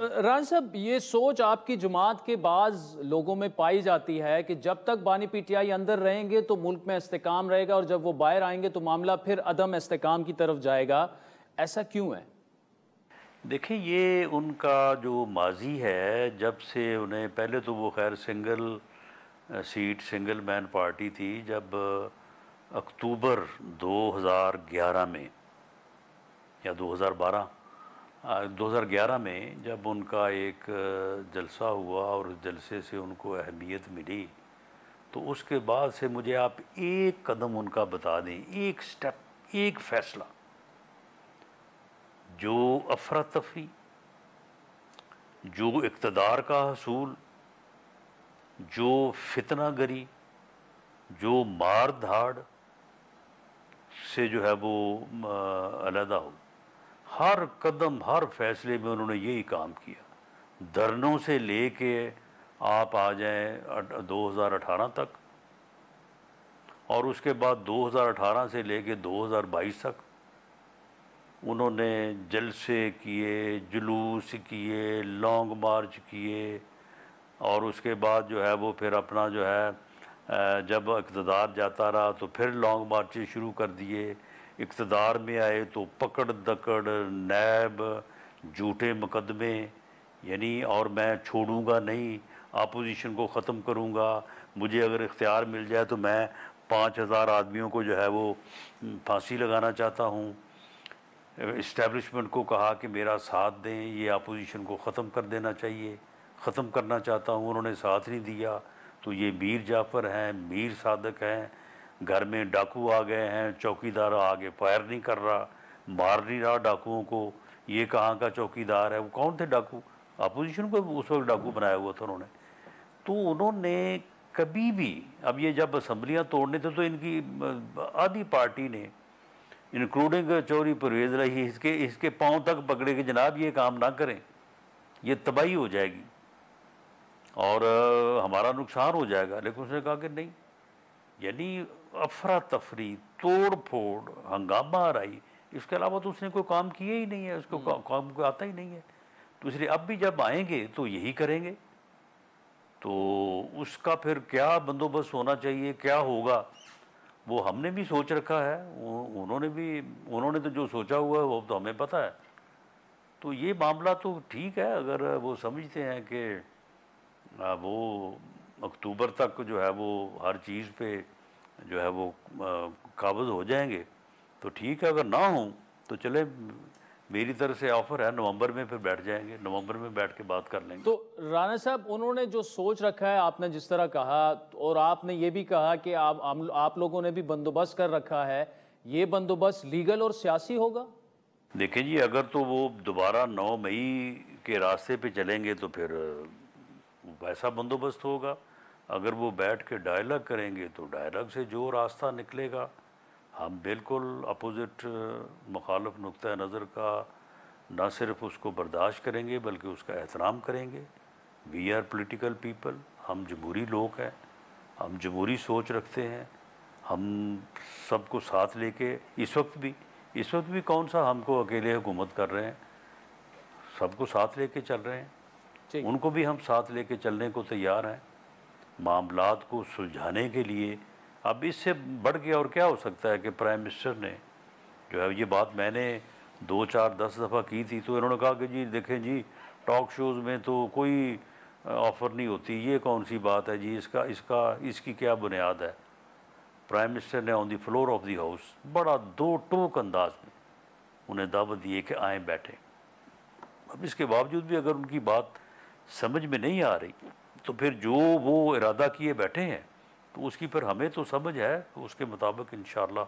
रान साहब, ये सोच आपकी जमात के बाज़ लोगों में पाई जाती है कि जब तक बानी पीटीआई अंदर रहेंगे तो मुल्क में इस्तेकाम रहेगा और जब वो बाहर आएंगे तो मामला फिर अदम इस्तेकाम की तरफ जाएगा। ऐसा क्यों है? देखिए, ये उनका जो माजी है, जब से उन्हें पहले तो वो खैर single seat single man party थी। जब अक्टूबर 2011 में या 2012 2011 में जब उनका एक जलसा हुआ और उस जलसे से उनको अहमियत मिली, तो उसके बाद से मुझे आप एक कदम उनका बता दें, एक स्टेप, एक फैसला जो अफरा तफरी, जो इक़्तिदार का हसूल, जो फितना गरी, जो मार धाड़ से जो है वो अलहदा हो। हर कदम, हर फैसले में उन्होंने यही काम किया। धरनों से लेके आप आ जाएं 2018 तक, और उसके बाद 2018 से लेके 2022 तक उन्होंने जलसे किए, जुलूस किए, लॉन्ग मार्च किए, और उसके बाद जो है वो फिर अपना जो है जब इक़्तिदार जाता रहा तो फिर लॉन्ग मार्चेस शुरू कर दिए। इक़्तिदार में आए तो पकड़ दकड़, नैब, झूठे मुकदमे, यानी और मैं छोड़ूंगा नहीं, अपोजिशन को ख़त्म करूंगा, मुझे अगर इख्तियार मिल जाए तो मैं 5000 आदमियों को जो है वो फांसी लगाना चाहता हूँ। इस्टेब्लिशमेंट को कहा कि मेरा साथ दें, ये अपोजिशन को ख़त्म कर देना चाहिए, ख़त्म करना चाहता हूँ। उन्होंने साथ नहीं दिया। तो ये मीर जाफ़र हैं, मीर सादक हैं, घर में डाकू आ गए हैं, चौकीदार आगे फायर नहीं कर रहा, मार नहीं रहा डाकुओं को। ये कहाँ का चौकीदार है? वो कौन थे डाकू? अपोजिशन को उस वक्त डाकू बनाया हुआ था उन्होंने। तो उन्होंने कभी भी, अब ये जब असम्बलियाँ तोड़ने थे तो इनकी आधी पार्टी ने, इंक्लूडिंग चौधरी परवेज़ रही, इसके पाँव तक पकड़े कि जनाब ये काम ना करें, ये तबाही हो जाएगी और हमारा नुकसान हो जाएगा। लेकिन उसने कहा कि नहीं, यानी अफरा तफरी, तोड़ फोड़, हंगामा आराई, इसके अलावा तो उसने कोई काम किया ही नहीं है, उसको काम को आता ही नहीं है। तो इसलिए अब भी जब आएंगे तो यही करेंगे। तो उसका फिर क्या बंदोबस्त होना चाहिए, क्या होगा, वो हमने भी सोच रखा है, उन्होंने तो जो सोचा हुआ है वो तो हमें पता है। तो ये मामला तो ठीक है, अगर वो समझते हैं कि वो अक्टूबर तक जो है वो हर चीज़ पे जो है वो काबिज़ हो जाएंगे तो ठीक है। अगर ना हो तो चले, मेरी तरफ से ऑफ़र है, नवंबर में फिर बैठ जाएंगे, नवंबर में बैठ के बात कर लेंगे। तो राना साहब, उन्होंने जो सोच रखा है, आपने जिस तरह कहा, और आपने ये भी कहा कि आप लोगों ने भी बंदोबस्त कर रखा है, ये बंदोबस्त लीगल और सियासी होगा? देखिए जी, अगर तो वो दोबारा 9 मई के रास्ते पे चलेंगे तो फिर वैसा बंदोबस्त होगा। अगर वो बैठ के डायलॉग करेंगे तो डायलॉग से जो रास्ता निकलेगा, हम बिल्कुल अपोजिट मुखालफ नुक्ता नज़र का ना सिर्फ उसको बर्दाश्त करेंगे बल्कि उसका एहतराम करेंगे। वी आर पोलिटिकल पीपल, हम जमहूरी लोग हैं, हम जमहूरी सोच रखते हैं, हम सबको साथ लेके इस वक्त भी कौन सा हमको अकेले हुकूमत कर रहे हैं, सबको साथ लेके चल रहे हैं, उनको भी हम साथ लेके चलने को तैयार हैं मामलात को सुलझाने के लिए। अब इससे बढ़ के और क्या हो सकता है कि प्राइम मिनिस्टर ने जो है, ये बात मैंने 2, 4, 10 दफ़ा की थी, तो इन्होंने कहा कि जी देखें जी, टॉक शोज़ में तो कोई ऑफ़र नहीं होती, ये कौन सी बात है जी, इसकी क्या बुनियाद है। प्राइम मिनिस्टर ने on the floor of the house बड़ा दो टोक अंदाज में उन्हें दावत दी कि आए बैठे। अब इसके बावजूद भी अगर उनकी बात समझ में नहीं आ रही तो फिर जो वो इरादा किए बैठे हैं तो उसकी फिर हमें तो समझ है, तो उसके मुताबिक इंशाअल्लाह